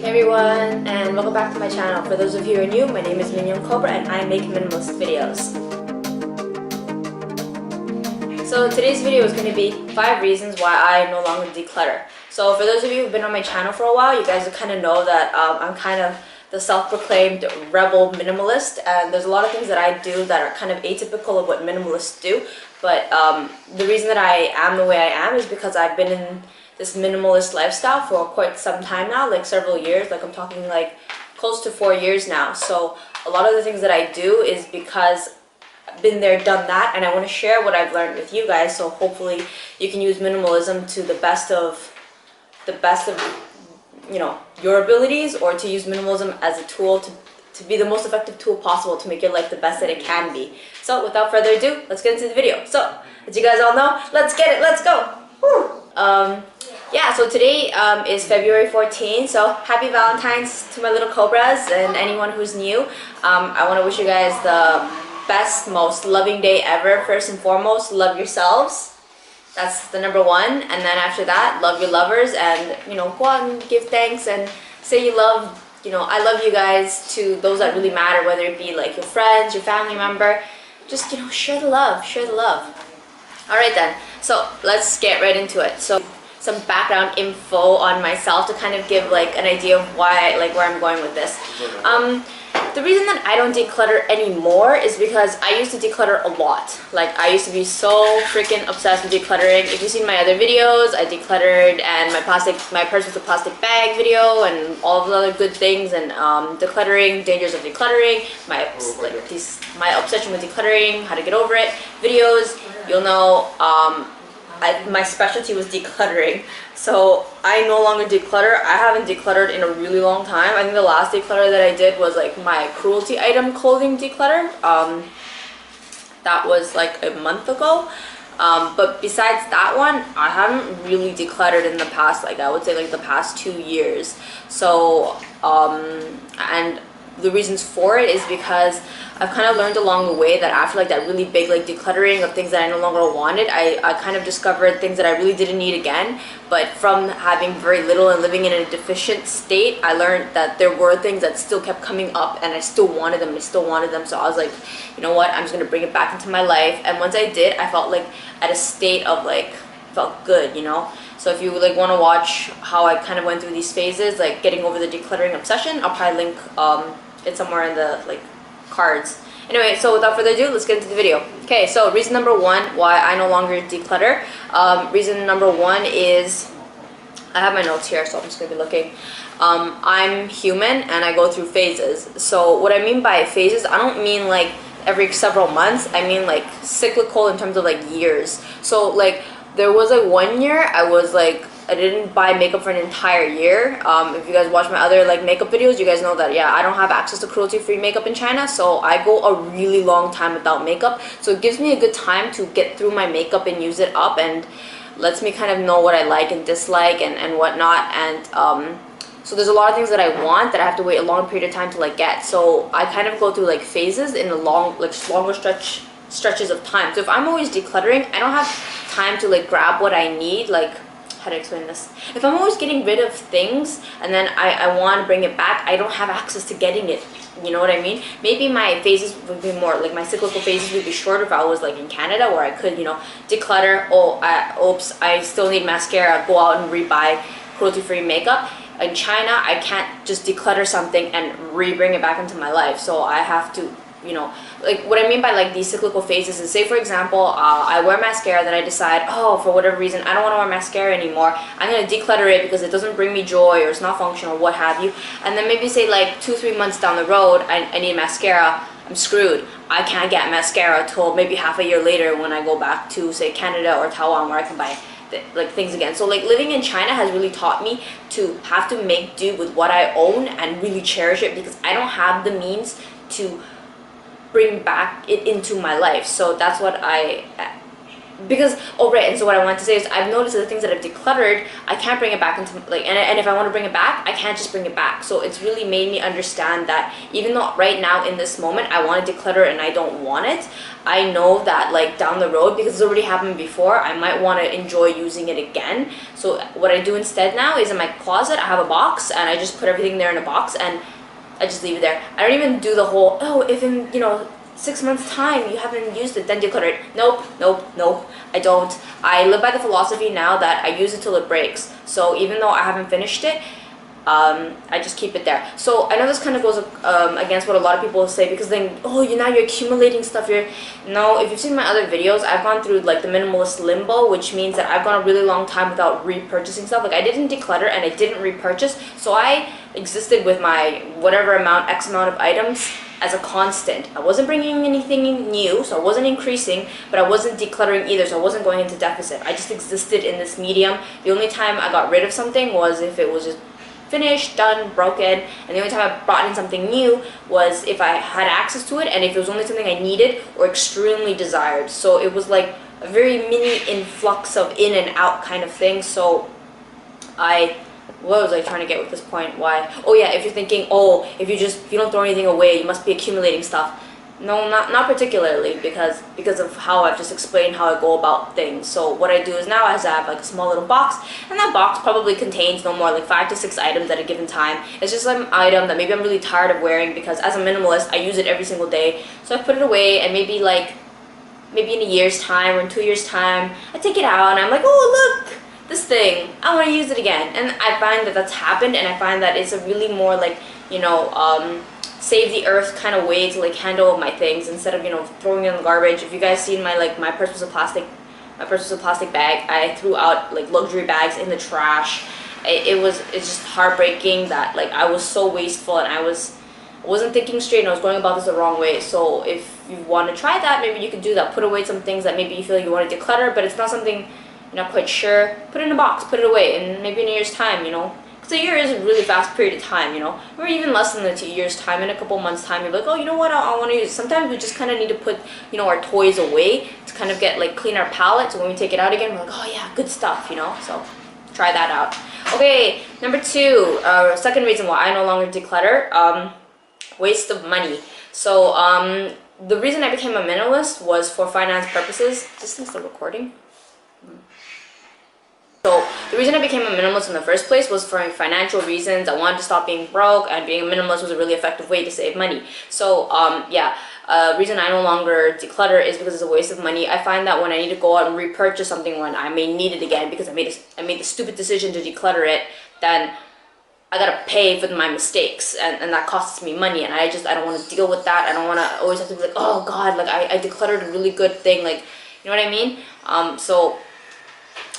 Hey everyone, and welcome back to my channel. For those of you who are new, my name is Mignon Cobra and I make minimalist videos. So today's video is going to be 5 reasons why I no longer declutter. So for those of you who've been on my channel for a while, you guys will kind of know that I'm kind of the self-proclaimed rebel minimalist, and there's a lot of things that I do that are kind of atypical of what minimalists do. But the reason that I am the way I am is because I've been in this minimalist lifestyle for quite some time now, like several years. Like I'm talking like close to 4 years now. So a lot of the things that I do is because I've been there, done that, and I want to share what I've learned with you guys. So hopefully you can use minimalism to the best of you know, your abilities, or to use minimalism as a tool to be the most effective tool possible to make your life the best that it can be. So without further ado, let's get into the video. So as you guys all know, let's get it, let's go. Woo. Yeah, so today is February 14th, so happy Valentine's to my little Cobras and anyone who's new. I want to wish you guys the best, most loving day ever. First and foremost, love yourselves. That's the number one. And then after that, love your lovers, and, you know, go out and give thanks and say you love, you know, I love you guys to those that really matter, whether it be like your friends, your family member. Just, you know, share the love, share the love. All right then, so let's get right into it. So some background info on myself to kind of give like an idea of why, like where I'm going with this. The reason that I don't declutter anymore is because I used to declutter a lot. Like I used to be so freaking obsessed with decluttering. If you've seen my other videos, I decluttered, and my purse with a plastic bag video, and all of the other good things, and decluttering, dangers of decluttering, my obsession with decluttering, how to get over it videos. You'll know my specialty was decluttering, so I no longer declutter. I haven't decluttered in a really long time. I think the last declutter that I did was like my cruelty item clothing declutter. That was like a month ago. But besides that one, I haven't really decluttered in the past, like I would say like the past 2 years. So and the reasons for it is because I've kind of learned along the way that after like that really big like decluttering of things that I no longer wanted, I kind of discovered things that I really didn't need again. But from having very little and living in a deficient state, I learned that there were things that still kept coming up, and I still wanted them, So I was like, you know what, I'm just gonna bring it back into my life. And once I did, I felt like at a state of like, felt good, you know. So if you like want to watch how I kind of went through these phases, like getting over the decluttering obsession, I'll probably link it somewhere in the like cards. Anyway, so without further ado, let's get into the video. Okay, so reason number one why I no longer declutter. Reason number one is, I have my notes here, so I'm just gonna be looking. I'm human and I go through phases. So what I mean by phases, I don't mean like every several months. I mean like cyclical in terms of like years. So like there was like 1 year I didn't buy makeup for an entire year. If you guys watch my other like makeup videos, you guys know that, yeah, I don't have access to cruelty-free makeup in China, so I go a really long time without makeup. So it gives me a good time to get through my makeup and use it up, and lets me kind of know what I like and dislike and whatnot. And so there's a lot of things that I want that I have to wait a long period of time to like get. So I kind of go through like phases in a longer stretches of time. So if I'm always decluttering, I don't have time to like grab what I need. Like, how to explain this? If I'm always getting rid of things and then I want to bring it back, I don't have access to getting it. You know what I mean? Maybe my phases would be more, like my cyclical phases would be shorter if I was like in Canada, where I could, you know, declutter. Oops, I still need mascara, go out and rebuy cruelty-free makeup. In China, I can't just declutter something and bring it back into my life. So I have to, you know, like what I mean by like these cyclical phases is, say for example, I wear mascara, then I decide, oh, for whatever reason I don't want to wear mascara anymore, I'm going to declutter it because it doesn't bring me joy or it's not functional, what have you. And then maybe say like 2-3 months down the road, I need mascara, I'm screwed. I can't get mascara till maybe half a year later when I go back to say Canada or Taiwan, where I can buy like things again. So like living in China has really taught me to have to make do with what I own and really cherish it, because I don't have the means to bring back it into my life. So that's what because, oh right, and so what I wanted to say is I've noticed that the things that I've decluttered, I can't bring it back into, like, and if I want to bring it back, I can't just bring it back. So it's really made me understand that even though right now in this moment I want to declutter and I don't want it, I know that like down the road, because it's already happened before, I might want to enjoy using it again. So what I do instead now is in my closet, I have a box and I just put everything there in a box and I just leave it there. I don't even do the whole, oh, if in, 6 months time you haven't used it, then declutter it. Nope, I don't. I live by the philosophy now that I use it till it breaks. So even though I haven't finished it, I just keep it there. So I know this kind of goes against what a lot of people say, because then, oh, now you're accumulating stuff. No, if you've seen my other videos, I've gone through like the minimalist limbo, which means that I've gone a really long time without repurchasing stuff. Like I didn't declutter and I didn't repurchase, so I existed with my whatever amount, X amount of items as a constant. I wasn't bringing anything new, so I wasn't increasing, but I wasn't decluttering either, so I wasn't going into deficit. I just existed in this medium. The only time I got rid of something was if it was just finished, done, broken, and the only time I brought in something new was if I had access to it and if it was only something I needed or extremely desired. So it was like a very mini influx of in and out kind of thing. So what was I trying to get with this point? Why? Oh yeah, if you're thinking, oh, if you don't throw anything away, you must be accumulating stuff. No, not particularly, because of how I've just explained how I go about things. So what I do is now is I have like a small little box, and that box probably contains no more like 5 to 6 items at a given time. It's just like an item that maybe I'm really tired of wearing, because as a minimalist, I use it every single day. So I put it away, and maybe in a year's time or in 2 years' time, I take it out and I'm like, oh look, this thing, I want to use it again. And I find that that's happened, and I find that it's a really more like, save the earth kind of way to like handle my things, instead of throwing it in the garbage. If you guys seen my purse was a plastic bag. I threw out like luxury bags in the trash. It's just heartbreaking that like I was so wasteful, and I wasn't thinking straight, and I was going about this the wrong way. So if you want to try that, maybe you could do that. Put away some things that maybe you feel you want to declutter, but it's not something you're not quite sure. Put it in a box, put it away, and maybe in a year's time, because a year is a really fast period of time, or even less than a 2 years time. In a couple months time, you're like, oh, you know what, I want to use it. Sometimes we just kind of need to put our toys away to kind of get like clean our palette, so when we take it out again, we're like, oh yeah, good stuff, so try that out. Okay, number 2, second reason why I no longer declutter, waste of money. So the reason I became a minimalist was for finance purposes. Is this thing still recording? So the reason I became a minimalist in the first place was for financial reasons. I wanted to stop being broke, and being a minimalist was a really effective way to save money. So reason I no longer declutter is because it's a waste of money. I find that when I need to go out and repurchase something when I may need it again, because I made the stupid decision to declutter it, then I gotta pay for my mistakes, and that costs me money, and I don't want to deal with that. I don't want to always have to be like, oh god, like I decluttered a really good thing, like, you know what I mean? So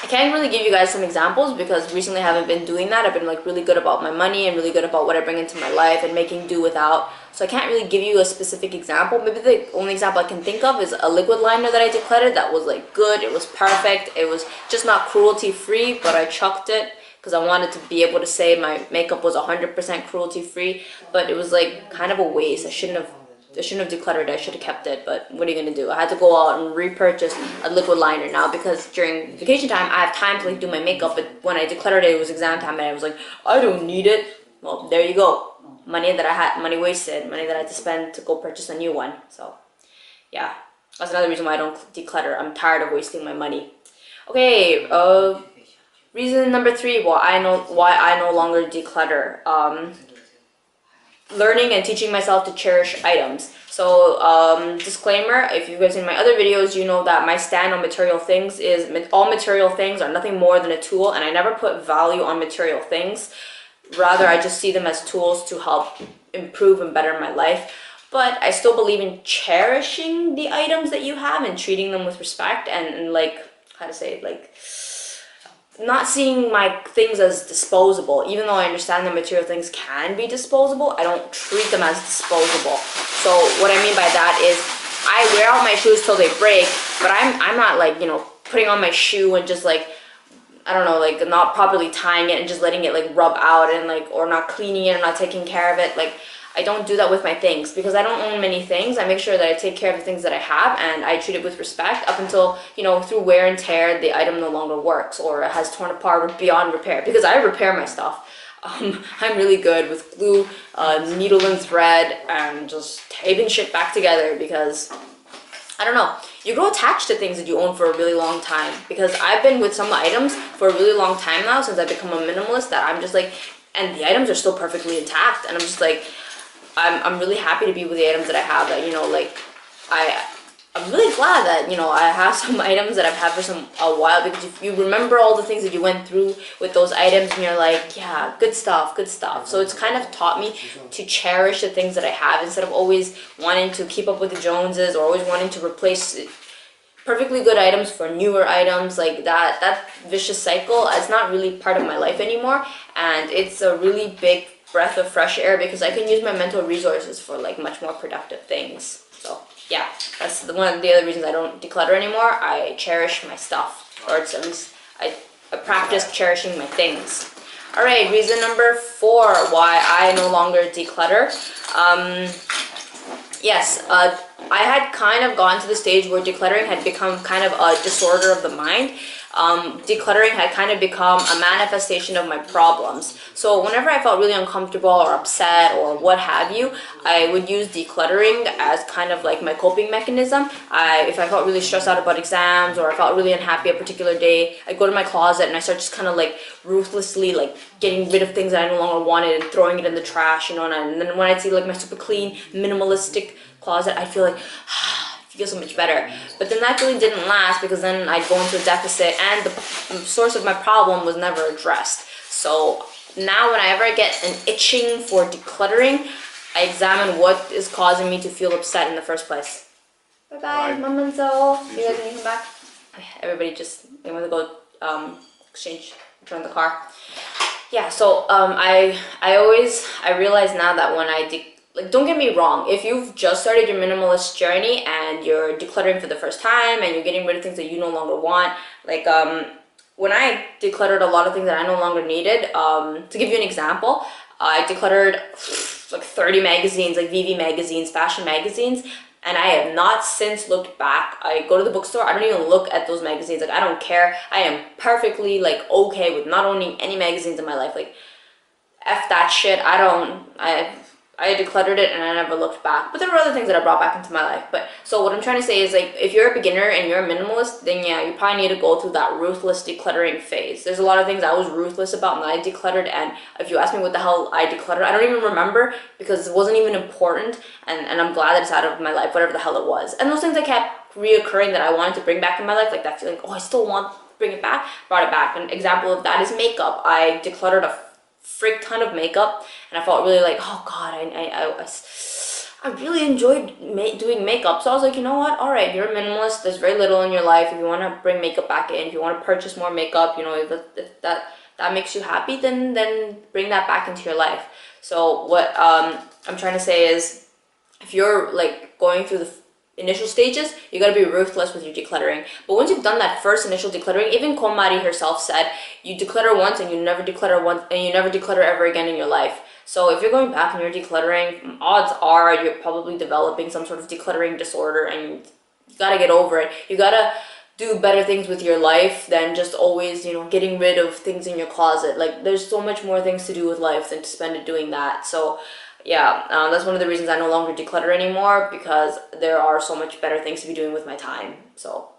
I can't really give you guys some examples, because recently I haven't been doing that. I've been like really good about my money and really good about what I bring into my life and making do without. So I can't really give you a specific example. Maybe the only example I can think of is a liquid liner that I decluttered that was like good. It was perfect. It was just not cruelty free, but I chucked it because I wanted to be able to say my makeup was 100% cruelty free. But it was like kind of a waste. I shouldn't have decluttered it. I should have kept it, but what are you gonna do? I had to go out and repurchase a liquid liner now, because during vacation time I have time to like do my makeup, but when I decluttered it, it was exam time, and I was like, I don't need it. Well, there you go. Money wasted, money that I had to spend to go purchase a new one. So yeah, that's another reason why I don't declutter. I'm tired of wasting my money. Okay, reason number 3 why I no longer declutter. Learning and teaching myself to cherish items. So disclaimer, if you guys seen my other videos, you know that my stand on material things is all material things are nothing more than a tool, and I never put value on material things. Rather, I just see them as tools to help improve and better my life. But I still believe in cherishing the items that you have and treating them with respect, and like, how to say it, like, not seeing my things as disposable. Even though I understand that material things can be disposable, I don't treat them as disposable. So what I mean by that is I wear out my shoes till they break, but I'm not like, putting on my shoe and just like, I don't know, like not properly tying it and just letting it like rub out, and like, or not cleaning it and not taking care of it. Like, I don't do that with my things because I don't own many things. I make sure that I take care of the things that I have and I treat it with respect up until, you know, through wear and tear, the item no longer works or it has torn apart beyond repair, because I repair my stuff. I'm really good with glue, needle and thread, and just taping shit back together because, I don't know, you grow attached to things that you own for a really long time. Because I've been with some items for a really long time now since I've become a minimalist, that I'm just like, and the items are still perfectly intact, and I'm just like, I'm really happy to be with the items that I have, that, you know, like, I'm really glad that, you know, I have some items that I've had for a while, because if you remember all the things that you went through with those items and you're like, yeah, good stuff, good stuff. So it's kind of taught me to cherish the things that I have instead of always wanting to keep up with the Joneses or always wanting to replace perfectly good items for newer items. Like that vicious cycle is not really part of my life anymore, and it's a really big breath of fresh air because I can use my mental resources for like much more productive things. So yeah, that's one of the other reasons I don't declutter anymore. I cherish my stuff, or it's at least I practice cherishing my things. All right, reason number 4 why I no longer declutter. Yes, I had kind of gone to the stage where decluttering had become kind of a disorder of the mind. Decluttering had kind of become a manifestation of my problems. So whenever I felt really uncomfortable or upset or what have you, I would use decluttering as kind of like my coping mechanism. If I felt really stressed out about exams or I felt really unhappy a particular day, I'd go to my closet and I start just kind of like ruthlessly like getting rid of things that I no longer wanted and throwing it in the trash, you know, and then when I'd see like my super clean, minimalistic closet, I'd feel like, feel so much better. But then that feeling didn't last because then I'd go into a deficit and the source of my problem was never addressed. So now whenever I get an itching for decluttering, I examine what is causing me to feel upset in the first place. Bye-bye, Mom and Zoe. See you guys when you come back. Everybody just, they want to go exchange, return the car. Yeah, so I realize now that when like, don't get me wrong, if you've just started your minimalist journey and you're decluttering for the first time and you're getting rid of things that you no longer want, like when I decluttered a lot of things that I no longer needed, to give you an example, I decluttered like 30 magazines, like VV magazines, fashion magazines, and I have not since looked back. I go to the bookstore, I don't even look at those magazines, like I don't care. I am perfectly like okay with not owning any magazines in my life. Like F that shit, I decluttered it and I never looked back. But there were other things that I brought back into my life. But so what I'm trying to say is, like, if you're a beginner and you're a minimalist, then yeah, you probably need to go through that ruthless decluttering phase. There's a lot of things I was ruthless about and I decluttered, and if you ask me what the hell I decluttered, I don't even remember because it wasn't even important, and I'm glad that it's out of my life, whatever the hell it was. And those things that kept reoccurring that I wanted to bring back in my life, like that feeling, oh, I still want to bring it back, brought it back. An example of that is makeup. I decluttered a frick ton of makeup and I felt really like, oh god, I really enjoyed doing makeup. So I was like, you know what, all right, you're a minimalist, there's very little in your life. If you want to bring makeup back in, if you want to purchase more makeup, you know, if that makes you happy, then bring that back into your life. So what I'm trying to say is, if you're like going through the initial stages, you got to be ruthless with your decluttering. But once you've done that first initial decluttering, even KonMari herself said, you declutter once and you never declutter once, and you never declutter ever again in your life. So if you're going back and you're decluttering, odds are you're probably developing some sort of decluttering disorder, and you got to get over it. You got to do better things with your life than just always, you know, getting rid of things in your closet. Like, there's so much more things to do with life than to spend it doing that. So yeah, that's one of the reasons I no longer declutter anymore, because there are so much better things to be doing with my time. So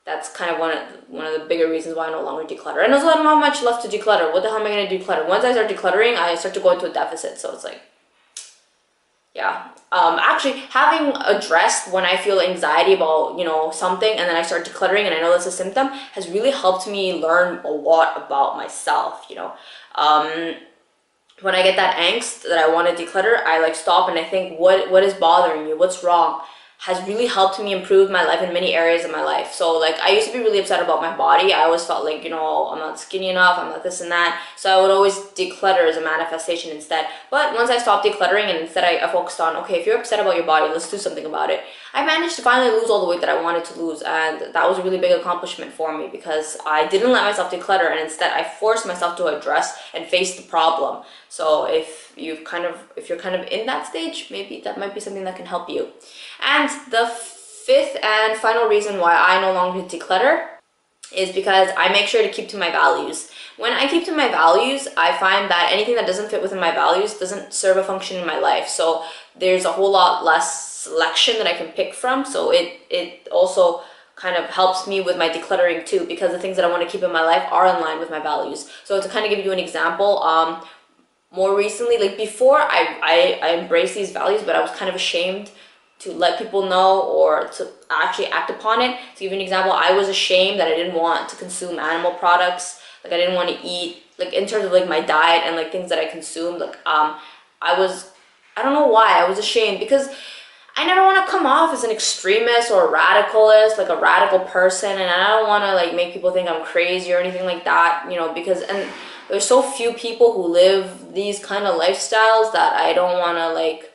that's kind of one of the bigger reasons why I no longer declutter. And also, I don't have much left to declutter. What the hell am I going to declutter? Once I start decluttering, I start to go into a deficit. So it's like, yeah. Actually, having addressed when I feel anxiety about, you know, something, and then I start decluttering and I know that's a symptom, has really helped me learn a lot about myself, you know. When I get that angst that I want to declutter, I like stop and I think, what is bothering you? What's wrong? Has really helped me improve my life in many areas of my life. So like, I used to be really upset about my body. I always felt like, you know, I'm not skinny enough, I'm not this and that. So I would always declutter as a manifestation instead. But once I stopped decluttering and instead I focused on, okay, if you're upset about your body, let's do something about it, I managed to finally lose all the weight that I wanted to lose. And that was a really big accomplishment for me, because I didn't let myself declutter, and instead I forced myself to address and face the problem. So if you're kind of in that stage, maybe that might be something that can help you. And the fifth and final reason why I no longer declutter is because I make sure to keep to my values. When I keep to my values, I find that anything that doesn't fit within my values doesn't serve a function in my life. So there's a whole lot less selection that I can pick from. So it also kind of helps me with my decluttering too, because the things that I want to keep in my life are in line with my values. So to kind of give you an example, more recently, like before I embraced these values, but I was kind of ashamed to let people know or to actually act upon it. To give you an example, I was ashamed that I didn't want to consume animal products. Like I didn't want to eat, like in terms of like my diet and like things that I consumed, like I don't know why, I was ashamed, because I never want to come off as an extremist or a radicalist, like a radical person, and I don't want to like make people think I'm crazy or anything like that, you know, because and there's so few people who live these kind of lifestyles that I don't want to like,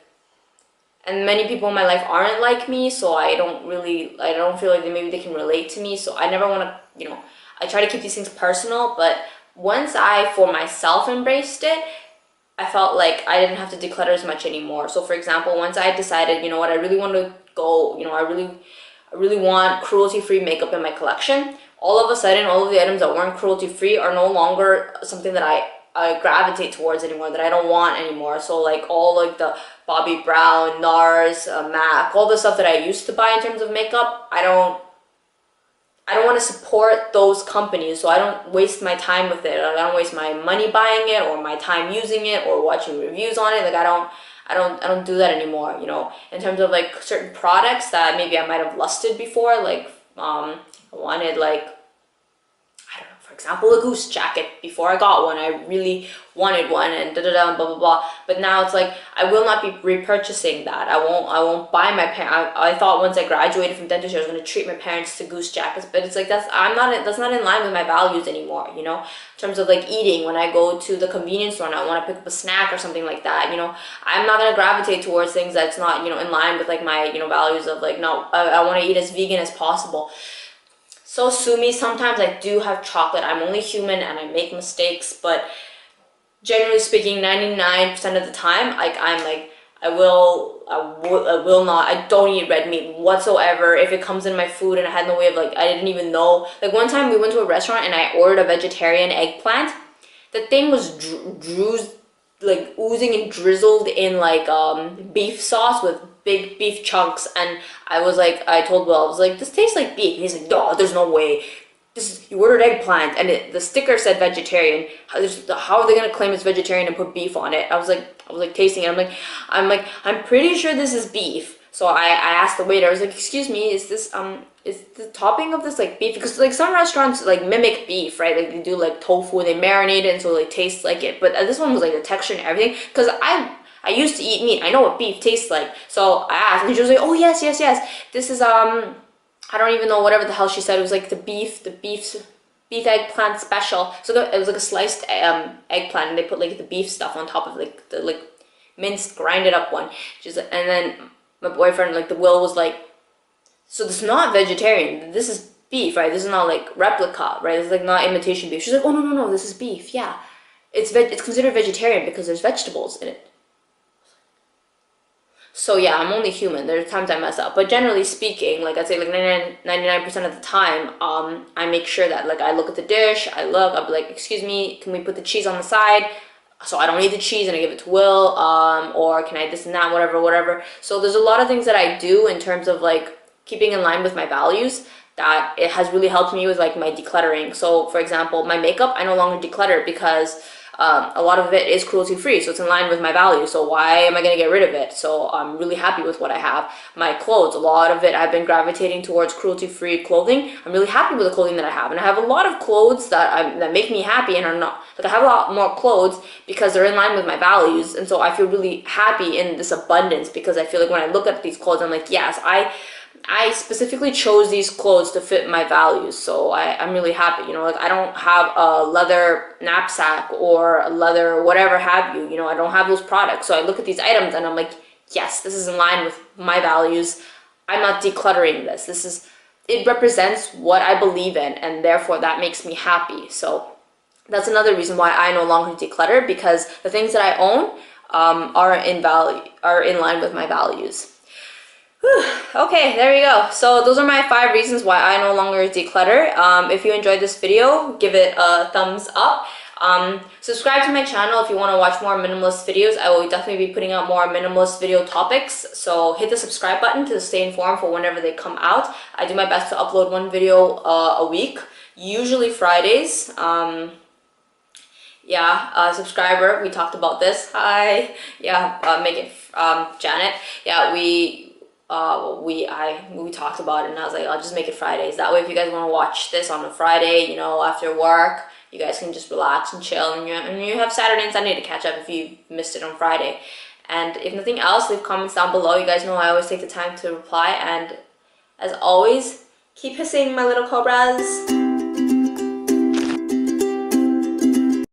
and many people in my life aren't like me, so I don't feel like maybe they can relate to me, so I never want to, you know, I try to keep these things personal. But once I, for myself, embraced it, I felt like I didn't have to declutter as much anymore. So for example, once I decided, you know what, I really want to go, you know, I really want cruelty-free makeup in my collection, all of a sudden, all of the items that weren't cruelty-free are no longer something that I gravitate towards anymore, that I don't want anymore. So like all like the Bobbi Brown, NARS, MAC, all the stuff that I used to buy in terms of makeup, I don't want to support those companies, so I don't waste my time with it. I don't waste my money buying it or my time using it or watching reviews on it. Like I don't do that anymore, you know. In terms of like certain products that maybe I might have lusted before, like I wanted like, I don't know, for example, a goose jacket. Before I got one, I really wanted one, and and blah blah blah. But now it's like I will not be repurchasing that. I won't buy my parents. I thought once I graduated from dentistry, I was going to treat my parents to goose jackets, but it's like that's not in line with my values anymore. You know, in terms of like eating, when I go to the convenience store and I want to pick up a snack or something like that, you know, I'm not going to gravitate towards things that's not, you know, in line with like my, you know, values of like, no, I want to eat as vegan as possible. So sue me, sometimes I do have chocolate. I'm only human and I make mistakes, but generally speaking, 99% of the time, like I don't eat red meat whatsoever. If it comes in my food and I had no way of like, I didn't even know. Like one time we went to a restaurant and I ordered a vegetarian eggplant. The thing was like oozing and drizzled in like beef sauce with big beef chunks, and I told Will, I was like, this tastes like beef, and he's like, no, there's no way. You ordered eggplant and the sticker said vegetarian. How are they gonna claim it's vegetarian and put beef on it? I was like tasting it. I'm pretty sure this is beef. So I asked the waiter, I was like, excuse me, is the topping of this like beef? Because like some restaurants like mimic beef, right? Like they do like tofu, they marinate it and so it like tastes like it. But this one was like the texture and everything. Because I used to eat meat. I know what beef tastes like. So I asked, and she was like, oh yes. This is I don't even know, whatever the hell she said. It was like the beef eggplant special. So it was like a sliced eggplant, and they put like the beef stuff on top of like the like minced, grinded up one. And then my boyfriend, like the Will, was like, so this is not vegetarian. This is beef, right? This is not like replica, right? It's like not imitation beef. She's like, oh no, this is beef. Yeah, it's considered vegetarian because there's vegetables in it. So yeah, I'm only human. There's times I mess up, but generally speaking, like I'd say like 99% of the time, I make sure that like I look at the dish, I'll be like, excuse me, can we put the cheese on the side? So I don't eat the cheese and I give it to Will, or can I this and that, whatever. So there's a lot of things that I do in terms of like keeping in line with my values that it has really helped me with like my decluttering. So for example, my makeup, I no longer declutter because a lot of it is cruelty free, so it's in line with my values. So why am I going to get rid of it? So I'm really happy with what I have. My clothes, a lot of it I've been gravitating towards cruelty free clothing. I'm really happy with the clothing that I have, and I have a lot of clothes that make me happy and are not, like I have a lot more clothes because they're in line with my values, and so I feel really happy in this abundance because I feel like when I look at these clothes, I'm like, yes, I specifically chose these clothes to fit my values, so I'm really happy, you know, like I don't have a leather knapsack or a leather whatever have you, you know, I don't have those products, so I look at these items and I'm like, yes, this is in line with my values, I'm not decluttering this, it represents what I believe in, and therefore that makes me happy. So that's another reason why I no longer declutter, because the things that I own, are in line with my values. Whew. Okay, there you go. So those are my 5 reasons why I no longer declutter. If you enjoyed this video, give it a thumbs up. Subscribe to my channel if you want to watch more minimalist videos. I will definitely be putting out more minimalist video topics, so hit the subscribe button to stay informed for whenever they come out. I do my best to upload 1 video a week, usually Fridays. Subscriber, we talked about this. Hi. Megan, Janet. Yeah, we talked about it, and I was like, I'll just make it Fridays. That way, if you guys want to watch this on a Friday, you know, after work, you guys can just relax and chill, and you have Saturday and Sunday to catch up if you missed it on Friday. And if nothing else, leave comments down below. You guys know I always take the time to reply, and as always, keep hissing, my little cobras.